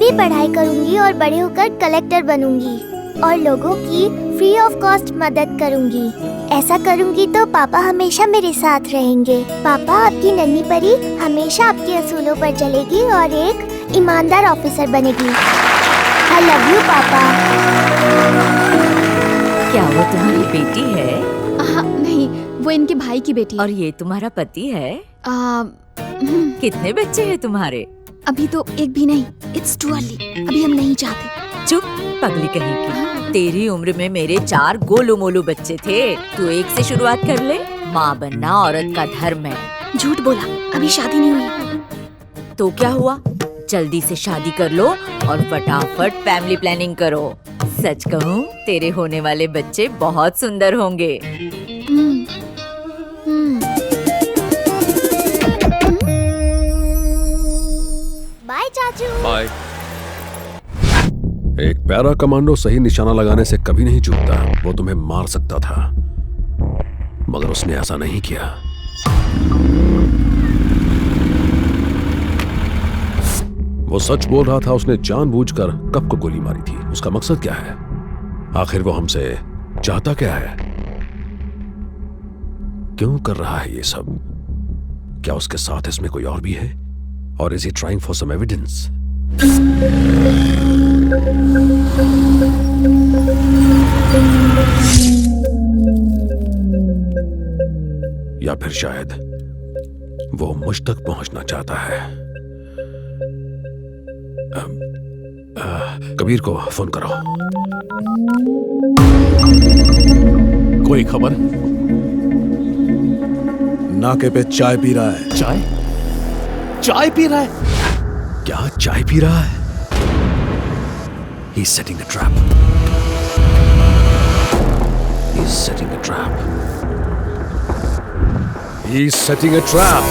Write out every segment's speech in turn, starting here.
भी पढ़ाई करूंगी और बड़े होकर कलेक्टर बनूंगी और लोगों की फ्री ऑफ कॉस्ट मदद करूंगी। ऐसा करूंगी तो पापा हमेशा मेरे साथ रहेंगे। पापा, आपकी नन्ही परी हमेशा आपके असूलों पर चलेगी और एक ईमानदार ऑफिसर बनेगी। आई लव यू पापा। क्या वो तुम्हारी बेटी है? नहीं, वो इनके भाई की बेटी है। और ये तुम्हारा पति है? कितने बच्चे हैं तुम्हारे? अभी तो एक भी नहीं। It's too early. अभी हम नहीं चाहते। चुप पगली कहीं की। तेरी उम्र में मेरे 4 गोलू मोलू बच्चे थे। तू एक से शुरुआत कर ले। माँ बनना औरत का धर्म है। झूठ बोला, अभी शादी नहीं हुई। तो क्या हुआ? जल्दी से शादी कर लो और फटाफट फैमिली प्लानिंग करो। सच कहूँ, तेरे होने वाले बच्चे बहुत सुंदर होंगे। बाय चाचू। बाय। एक पैरा कमांडो सही निशाना लगाने से कभी नहीं चूकता। वो तुम्हें मार सकता था, मगर उसने ऐसा नहीं किया। वो सच बोल रहा था। उसने जानबूझकर कब को गोली मारी थी। उसका मकसद क्या है? आखिर वो हमसे चाहता क्या है? क्यों कर रहा है ये सब? क्या उसके साथ इसमें कोई और भी है? और is he trying for some evidence? या फिर शायद वो मुझ तक पहुंचना चाहता है। कबीर को फोन करो। कोई खबर? नाके पे चाय पी रहा है। चाय पी रहा है? क्या चाय पी रहा है? He's setting a trap. He's setting a trap. He's setting a trap.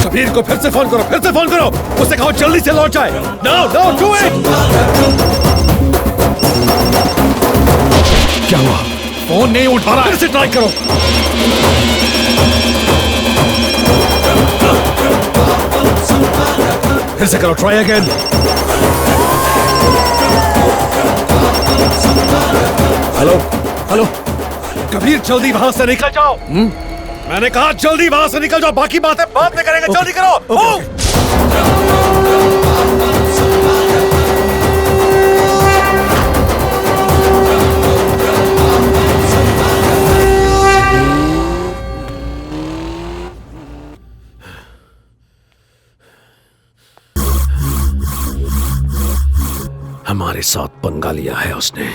Kabir को फिर से फोन करो। उसे कहो जल्दी से लौट जाए। No, do it! क्या हुआ? फोन नहीं उठा रहा है। फिर से ट्राई करो। फिर से करो, ट्राई अगेन। हेलो कबीर, जल्दी वहां से निकल जाओ। मैंने कहा जल्दी वहां से निकल जाओ। बाकी बातें बाद में करेंगे। जल्दी करो। हमारे साथ पंगा लिया है उसने।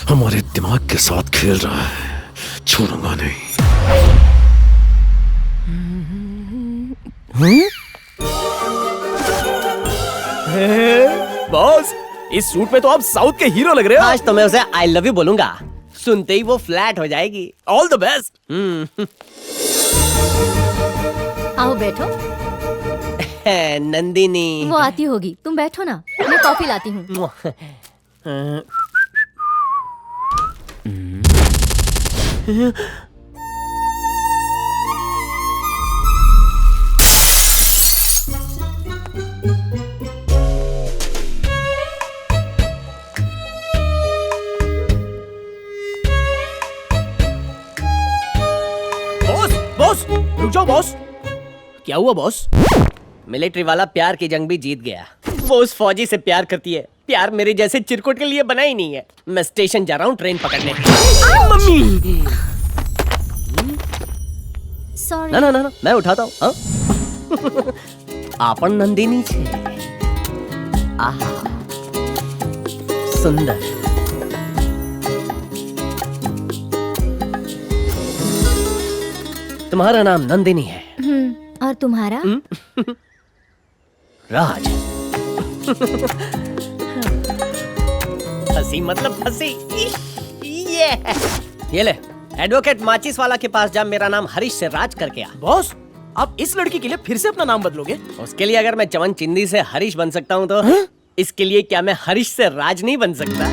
हमारे दिमाग के साथ खेल रहा है। छोड़ूंगा नहीं। बॉस, इस सूट में तो आप साउथ के हीरो लग रहे हो। आज तो मैं उसे आई लव यू बोलूंगा। सुनते ही वो फ्लैट हो जाएगी। All the best. आओ बैठो। नंदिनी। वो आती होगी, तुम बैठो ना, मैं कॉफी लाती हूँ। बॉस, रुक जाओ बॉस। क्या हुआ बॉस? मिलिट्री वाला प्यार की जंग भी जीत गया। वो उस फौजी से प्यार करती है। प्यार मेरे जैसे चिरकुट के लिए बना ही नहीं है। मैं स्टेशन जा रहा हूँ ट्रेन पकड़ने। मम्मी। सॉरी। ना, मैं उठाता हूँ। आपन नंदिनी छे। आहा, सुंदर। तुम्हारा नाम नंदिनी है। और तुम्हारा? राज। हंसी मतलब फंसी। ये ले, एडवोकेट माचिस वाला के पास जा। मेरा नाम हरीश से राज करके आ। बॉस, आप इस लड़की के लिए फिर से अपना नाम बदलोगे? उसके लिए अगर मैं चमन चिंदी से हरीश बन सकता हूँ तो इसके लिए क्या मैं हरीश से राज नहीं बन सकता?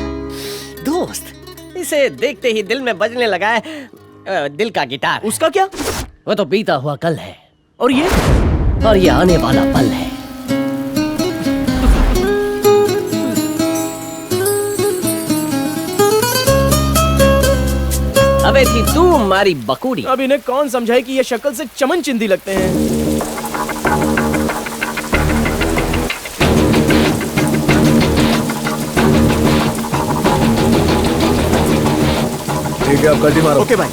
दोस्त, इसे देखते ही दिल में बजने लगा है दिल का गिटार। उसका क्या? वो तो बीता हुआ कल है। और ये और ये आने वाला पल है। अबे थी तू मारी बकूड़ी। अब इन्हें कौन समझाए कि ये शक्ल से चमन चिंदी लगते हैं। ठीक है, अब गड्डी मारो। ओके भाई।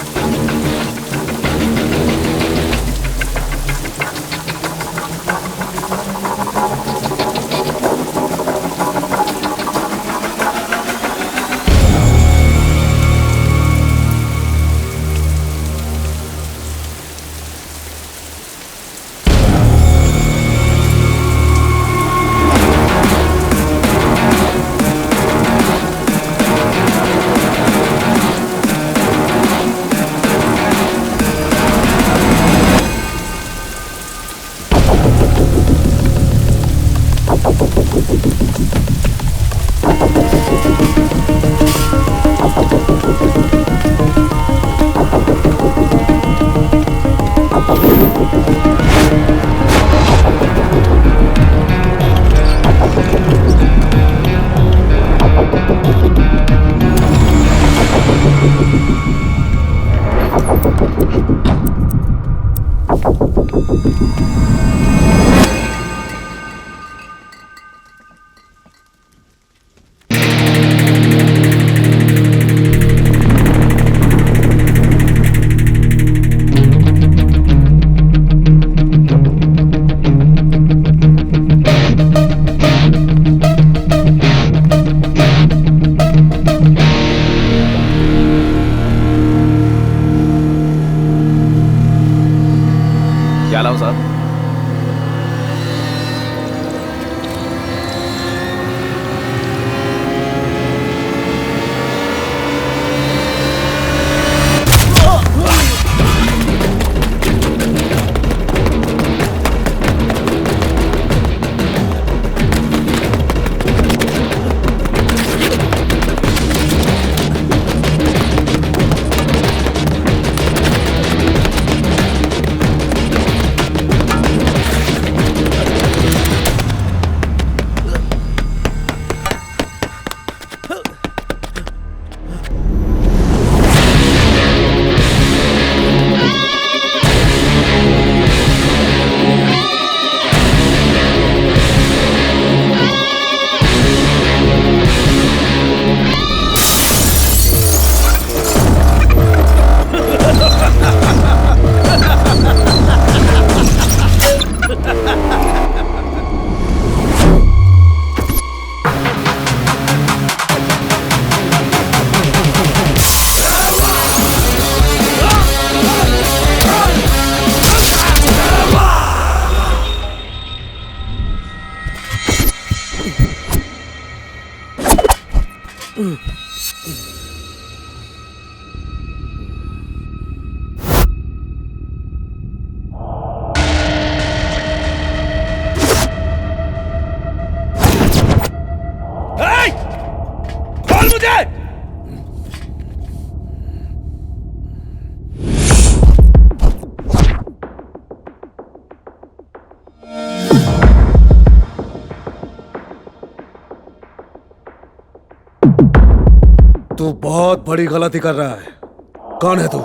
क्या लाऊं साहब? तू बहुत बड़ी गलती कर रहा है। कौन है तू?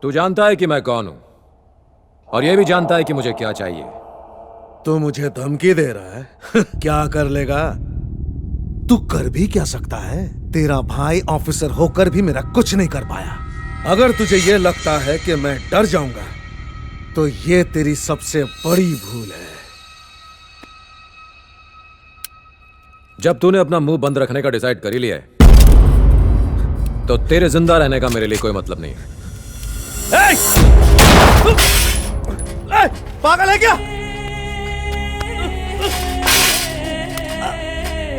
तू जानता है कि मैं कौन हूं और यह भी जानता है कि मुझे क्या चाहिए। तू मुझे धमकी दे रहा है? क्या कर लेगा? तू कर भी क्या सकता है? तेरा भाई ऑफिसर होकर भी मेरा कुछ नहीं कर पाया। अगर तुझे यह लगता है कि मैं डर जाऊंगा तो यह तेरी सबसे बड़ी भूल है। जब तूने अपना मुंह बंद रखने का डिसाइड कर ही लिया है तो तेरे जिंदा रहने का मेरे लिए कोई मतलब नहीं है। पागल है क्या?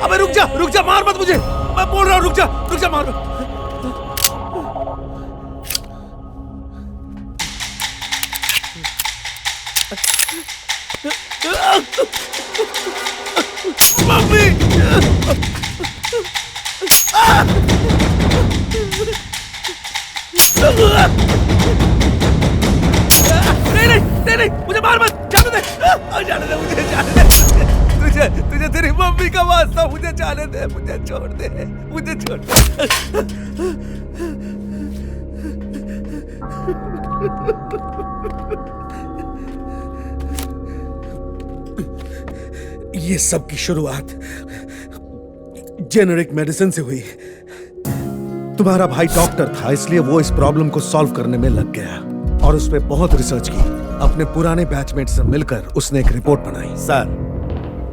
अबे रुक जा, मार मत मुझे। मैं बोल रहा हूं रुक जा, मार मत। मम्मी! नहीं नहीं, मुझे मार मत, जाने दे, जाने दे मुझे, जाने दे। तुझे तुझे तेरी मम्मी का वास्ता, मुझे जाने दे, मुझे छोड़ दे, मुझे छोड़ दे। ये सब की शुरुआत जेनेरिक मेडिसिन से हुई। तुम्हारा भाई डॉक्टर था, इसलिए वो इस प्रॉब्लम को सॉल्व करने में लग गया और उस पे बहुत रिसर्च की। अपने पुराने बैचमेट से मिलकर उसने एक रिपोर्ट बनाई। सर,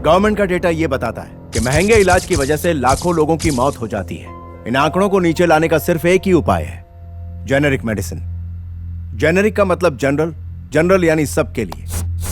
गवर्नमेंट का डेटा ये बताता है कि महंगे इलाज की वजह से लाखों लोगों की मौत हो जाती है। इन आंकड़ों को नीचे लाने का सिर्फ एक ही उपाय है, जेनेरिक मेडिसिन। जेनेरिक का मतलब जनरल, जनरल यानी सबके लिए।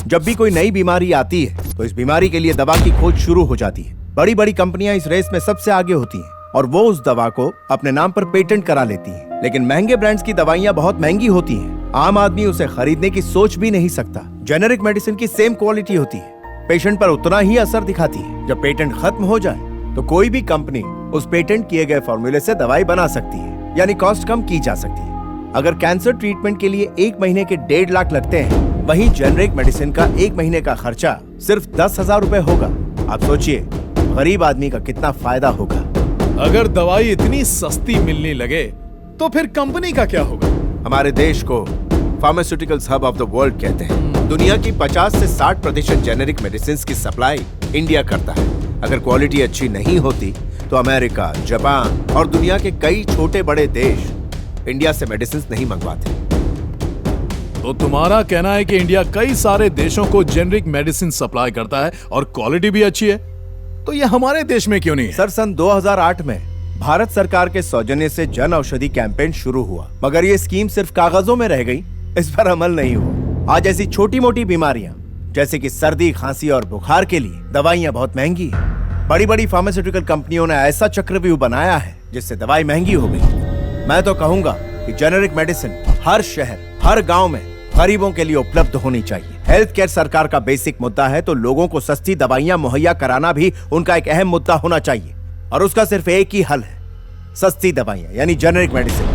जब भी कोई नई बीमारी आती है तो इस बीमारी के लिए दवा की खोज शुरू हो जाती है। बड़ी बड़ी कंपनियां इस रेस में सबसे आगे होती हैं और वो उस दवा को अपने नाम पर पेटेंट करा लेती हैं। लेकिन महंगे ब्रांड्स की दवाइयां बहुत महंगी होती हैं, आम आदमी उसे खरीदने की सोच भी नहीं सकता। जेनेरिक मेडिसिन की सेम क्वालिटी होती है, पेशेंट पर उतना ही असर दिखाती है। जब पेटेंट खत्म हो जाए तो कोई भी कंपनी उस पेटेंट किए गए फॉर्मूले से दवाई बना सकती है, यानी कॉस्ट कम की जा सकती है। अगर कैंसर ट्रीटमेंट के लिए 1 महीने के 1.5 लाख लगते हैं, वहीं जेनेरिक मेडिसिन का 1 महीने का खर्चा सिर्फ 10,000 रुपए होगा। आप सोचिए गरीब आदमी का कितना फायदा होगा। अगर दवाई इतनी सस्ती मिलने लगे तो फिर कंपनी का क्या होगा? हमारे देश को pharmaceuticals hub of the world कहते हैं। दुनिया की 50 से 60% जेनेरिक मेडिसिन की सप्लाई इंडिया करता है। अगर क्वालिटी अच्छी नहीं होती तो अमेरिका, जापान और दुनिया के कई छोटे बड़े देश इंडिया से मेडिसिन नहीं मंगवाते। तो तुम्हारा कहना है कि इंडिया कई सारे देशों को जेनेरिक मेडिसिन सप्लाई करता है और क्वालिटी भी अच्छी है, तो ये हमारे देश में क्यों नहीं है? सर, सन 2008 में भारत सरकार के सौजन्य से जन औषधि कैंपेन शुरू हुआ, मगर ये स्कीम सिर्फ कागजों में रह गई, इस पर अमल नहीं हुआ। आज ऐसी छोटी मोटी बीमारियां जैसे कि सर्दी, खांसी और बुखार के लिए दवाइयां बहुत महंगी हैं। बड़ी बड़ी फार्मास्यूटिकल कंपनियों ने ऐसा चक्रव्यूह बनाया है जिससे दवाई महंगी हो गई। मैं तो कहूंगा कि जेनेरिक मेडिसिन हर शहर, हर गांव में गरीबों के लिए उपलब्ध होनी चाहिए। हेल्थ केयर सरकार का बेसिक मुद्दा है, तो लोगों को सस्ती दवाइयां मुहैया कराना भी उनका एक अहम मुद्दा होना चाहिए। और उसका सिर्फ एक ही हल है, सस्ती दवाइयां यानी जेनेरिक मेडिसिन।